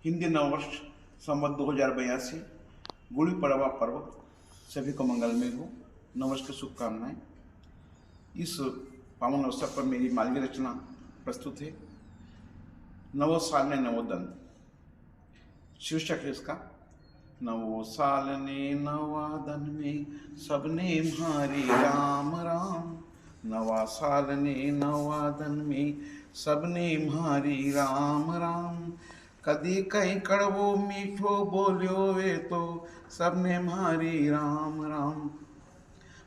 हिंदी नववर्ष संवत 2082 गुड़ी पड़वा पर्व सभी को मंगलमय हो। नववर्ष की शुभकामनाएं। इस पावन अवसर पर मेरी मालवी रचना प्रस्तुत है। नवो साल ने नवोदन शीर्षक है इसका। नवो साल ने नवादन में सबने म्हारे राम राम। नवा साल ने नवादन में सबने म्हारी राम राम। कदी कहीं कड़वो मीठो बोलियो वे तो सबने म्हारी राम राम।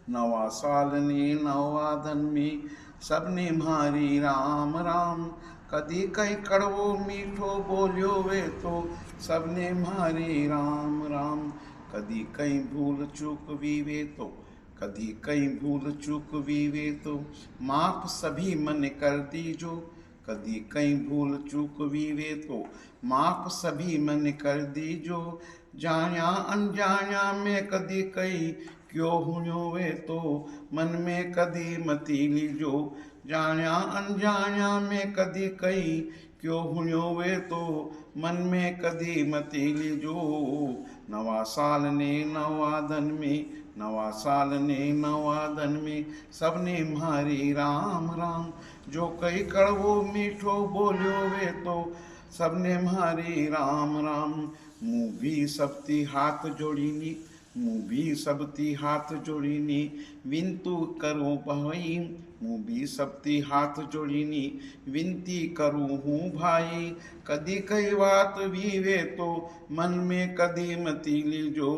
नवा साल ने नवादन में सबने म्हारी राम राम। कदी कहीं कड़वो मीठो बोलियो वे तो सबने म्हारी राम राम। कदी कहीं भूल चूक भी वे तो कदी कहीं भूल चूक भी वे तो माफ सभी मन कर दीजो। कदी कहीं भूल चूक भी वे तो माफ सभी मन कर दीजो। जाया अनजाया में कदी कहीं क्यों हुयो वे तो मन में कदी मती लीजो। जाया अनजाया में कदी कहीं क्यों हुयो वे तो मन में कदी मती लीजो। नवा साल ने नवादन में नवा साल ने नवादन में सबने म्हारी राम राम। जो कई कड़वो मीठो बोलियो वे तो सबने म्हारी राम राम। मुँह भी सबती हाथ जोड़ीनी मुँह भी सबती हाथ जोड़ीनी विनतू करूँ भाई। मुँह भी सबती हाथ जोड़ीनी विनती करूँ हूँ भाई। कदी कई बात भी वे तो मन में कदी मती लीजो।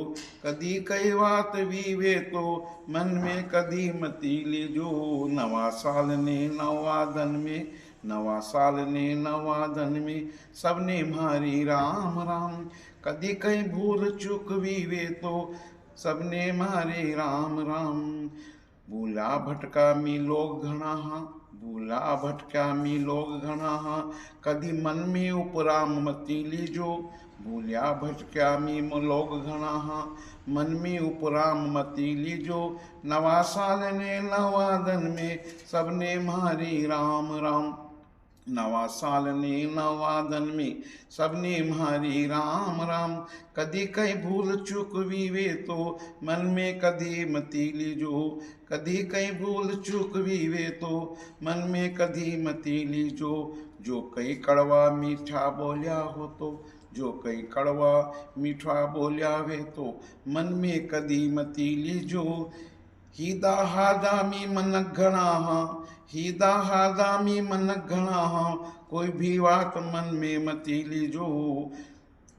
कदी कई बात भी वे तो मन में कदी मती लीजो। नवा साल ने नवादन में नवा साल ने नवादन में सबने म्हारी राम राम। कदी कहीं भूल चूक भी वे तो सबने म्हारे राम राम। भूला भटका मी लोग घना हा भूला भटका मी लोग घना हा। कदी मन में उपराम मती लीजो। भूलिया भटका मी लोग घना हा मन में उपराम मती लीजो। नवा साल ने नवादन में सबने म्हारी राम राम। नवा साल ने नवादन में सबने म्हारी राम राम। कदी कहीं भूल चूक भी वे तो मन में कदी मती लीजो। कदी कहीं भूल चूक भी वे तो मन में कदी मती लीजो। जो कई कड़वा मीठा बोलिया हो तो जो कई कड़वा मीठा बोलिया वे तो मन में कदी मती लीजो। हीदा हादा मी मन घना हा हीदा हादा मी मन घना हा। कोई भी बात मन में मती लीजो।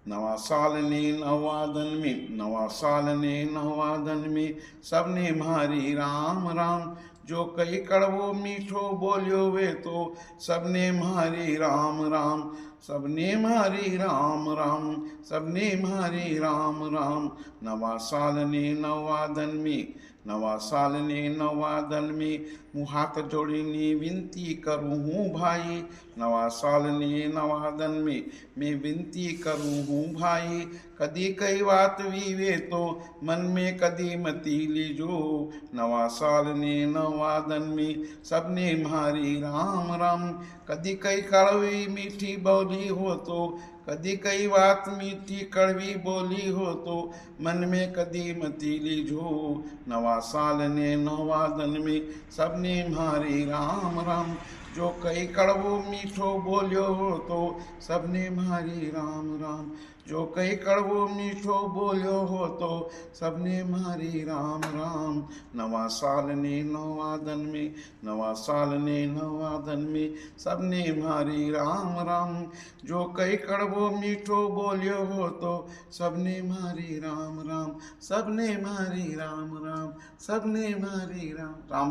नवा साल ने नवादन में नवा साल ने नवादन में सबने म्हारी राम राम। जो कई कड़वो मीठो बोलियो वे तो सबने म्हारी राम राम। सबने म्हारी राम राम सबने म्हारी राम राम। नवा साल ने नवादन में नवा साल ने नवादन में मुँह हाथ जोड़ीनी विनती करूँ हूँ भाई। नवा साल ने नवादन में मैं विनती करूँ हूँ भाई। कदी कई बात भी वे तो मन में कदी मती लीजो। नवा साल ने नवादन में सबने म्हारी राम राम। कदी कई कड़वी मीठी बोली हो तो कदी कई बात मीठी कड़वी बोली हो तो मन में कदी मती लीजो। नवा साल ने नवादन में सबने म्हारी राम राम। जो कई कड़वो मीठो बोलियो हो तो सबने म्हारी राम राम। जो कई कड़वो मीठो बोलियो हो तो सबने म्हारी राम राम। नवा साल ने नवादन में नवा साल ने नवादन में सबने म्हारी राम राम। जो कई कड़वो मीठो बोलियो हो तो सबने म्हारी राम राम। सबने म्हारी राम राम सबने म्हारी राम राम।